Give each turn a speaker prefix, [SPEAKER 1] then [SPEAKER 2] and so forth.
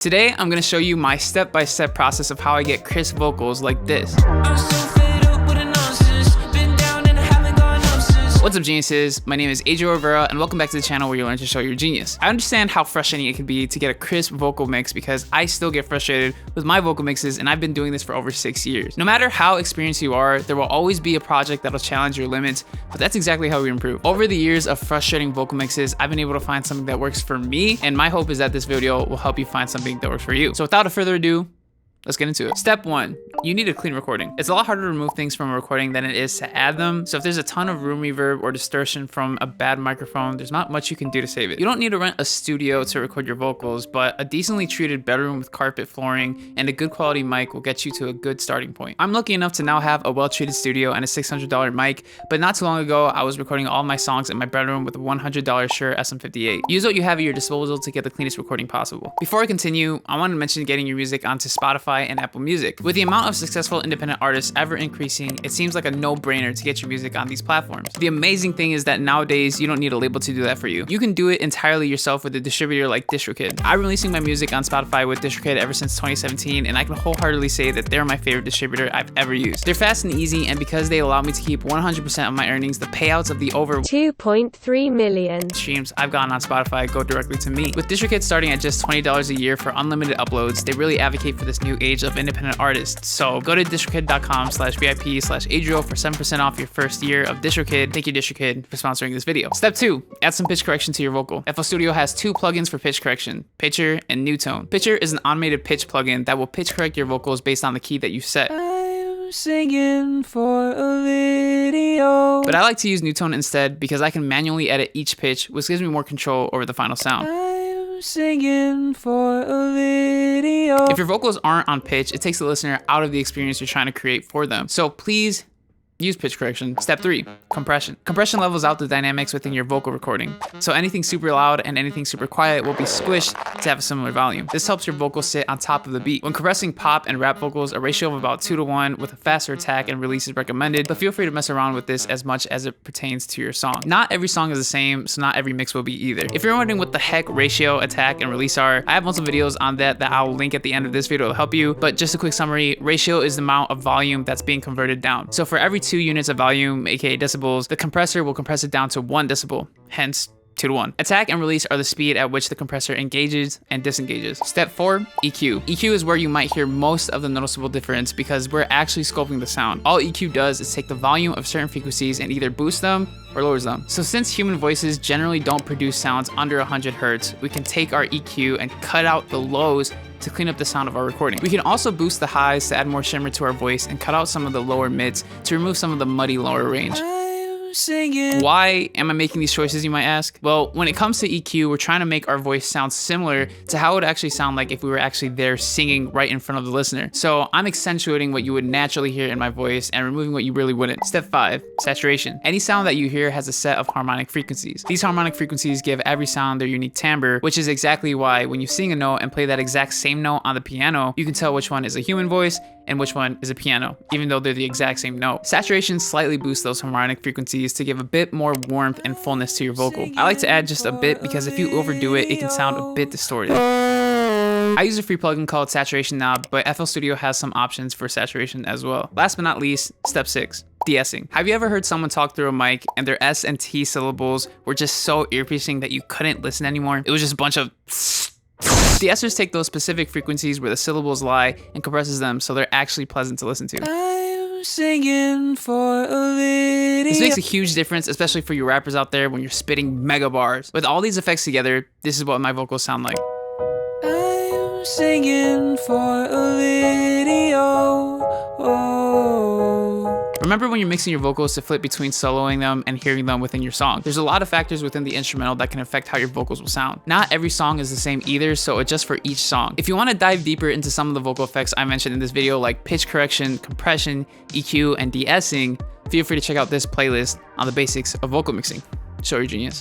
[SPEAKER 1] Today, I'm gonna show you my step-by-step process of how I get crisp vocals like this. What's up, geniuses? My name is Adriel Rivera, and welcome back to the channel where you learn to show your genius. I understand how frustrating it can be to get a crisp vocal mix because I still get frustrated with my vocal mixes, and I've been doing this for over 6 years. No matter how experienced you are, there will always be a project that'll challenge your limits, but that's exactly how we improve. Over the years of frustrating vocal mixes, I've been able to find something that works for me, and my hope is that this video will help you find something that works for you. So without further ado, let's get into it. Step 1, you need a clean recording. It's a lot harder to remove things from a recording than it is to add them. So if there's a ton of room reverb or distortion from a bad microphone, there's not much you can do to save it. You don't need to rent a studio to record your vocals, but a decently treated bedroom with carpet flooring and a good quality mic will get you to a good starting point. I'm lucky enough to now have a well-treated studio and a $600 mic, but not too long ago, I was recording all my songs in my bedroom with a $100 Shure SM58. Use what you have at your disposal to get the cleanest recording possible. Before I continue, I want to mention getting your music onto Spotify and Apple Music. With the amount of successful independent artists ever increasing, it seems like a no-brainer to get your music on these platforms. The amazing thing is that nowadays, you don't need a label to do that for you. You can do it entirely yourself with a distributor like DistroKid. I've been releasing my music on Spotify with DistroKid ever since 2017, and I can wholeheartedly say that they're my favorite distributor I've ever used. They're fast and easy, and because they allow me to keep 100% of my earnings, the payouts of the over
[SPEAKER 2] 2.3 million
[SPEAKER 1] streams I've gotten on Spotify go directly to me. With DistroKid starting at just $20 a year for unlimited uploads, they really advocate for this new age of independent artists. So go to distrokid.com/VIP/Adriel for 7% off your first year of DistroKid. Thank you, DistroKid, for sponsoring this video. Step 2, add some pitch correction to your vocal. FL Studio has 2 plugins for pitch correction, Pitcher and Newtone. Pitcher is an automated pitch plugin that will pitch correct your vocals based on the key that you set. I'm singing for a video. But I like to use Newtone instead because I can manually edit each pitch, which gives me more control over the final sound. Singing for a video. If your vocals aren't on pitch, it takes the listener out of the experience you're trying to create for them. So please use pitch correction. Step 3, compression. Compression levels out the dynamics within your vocal recording. So anything super loud and anything super quiet will be squished to have a similar volume. This helps your vocals sit on top of the beat. When compressing pop and rap vocals, a ratio of about 2:1 with a faster attack and release is recommended, but feel free to mess around with this as much as it pertains to your song. Not every song is the same, so not every mix will be either. If you're wondering what the heck ratio, attack, and release are, I have multiple videos on that I'll link at the end of this video to help you, but just a quick summary, ratio is the amount of volume that's being converted down. So for every 2 units of volume, aka decibels, the compressor will compress it down to 1 decibel, hence 2:1. Attack and release are the speed at which the compressor engages and disengages. Step 4, EQ. EQ is where you might hear most of the noticeable difference because we're actually scoping the sound. All EQ does is take the volume of certain frequencies and either boosts them or lowers them. So since human voices generally don't produce sounds under 100 Hertz, we can take our EQ and cut out the lows to clean up the sound of our recording. We can also boost the highs to add more shimmer to our voice and cut out some of the lower mids to remove some of the muddy lower range. Singing. Why am I making these choices, you might ask? Well, when it comes to EQ, we're trying to make our voice sound similar to how it would actually sound like if we were actually there singing right in front of the listener. So I'm accentuating what you would naturally hear in my voice and removing what you really wouldn't. Step 5, saturation. Any sound that you hear has a set of harmonic frequencies. These harmonic frequencies give every sound their unique timbre, which is exactly why when you sing a note and play that exact same note on the piano, you can tell which one is a human voice and which one is a piano, even though they're the exact same note. Saturation slightly boosts those harmonic frequencies to give a bit more warmth and fullness to your vocal. I like to add just a bit because if you overdo it, it can sound a bit distorted. I use a free plugin called Saturation Knob, but FL Studio has some options for saturation as well. Last but not least, step 6, Deessing. Have you ever heard someone talk through a mic and their S and T syllables were just so ear-piercing that you couldn't listen anymore? It was just a bunch of De-essers take those specific frequencies where the syllables lie and compresses them so they're actually pleasant to listen to. I'm singing for a video. This makes a huge difference, especially for you rappers out there when you're spitting mega bars. With all these effects together, this is what my vocals sound like. I'm singing for a video. Remember when you're mixing your vocals to flip between soloing them and hearing them within your song. There's a lot of factors within the instrumental that can affect how your vocals will sound. Not every song is the same either, so adjust for each song. If you want to dive deeper into some of the vocal effects I mentioned in this video, like pitch correction, compression, EQ, and de-essing, feel free to check out this playlist on the basics of vocal mixing. Show your genius.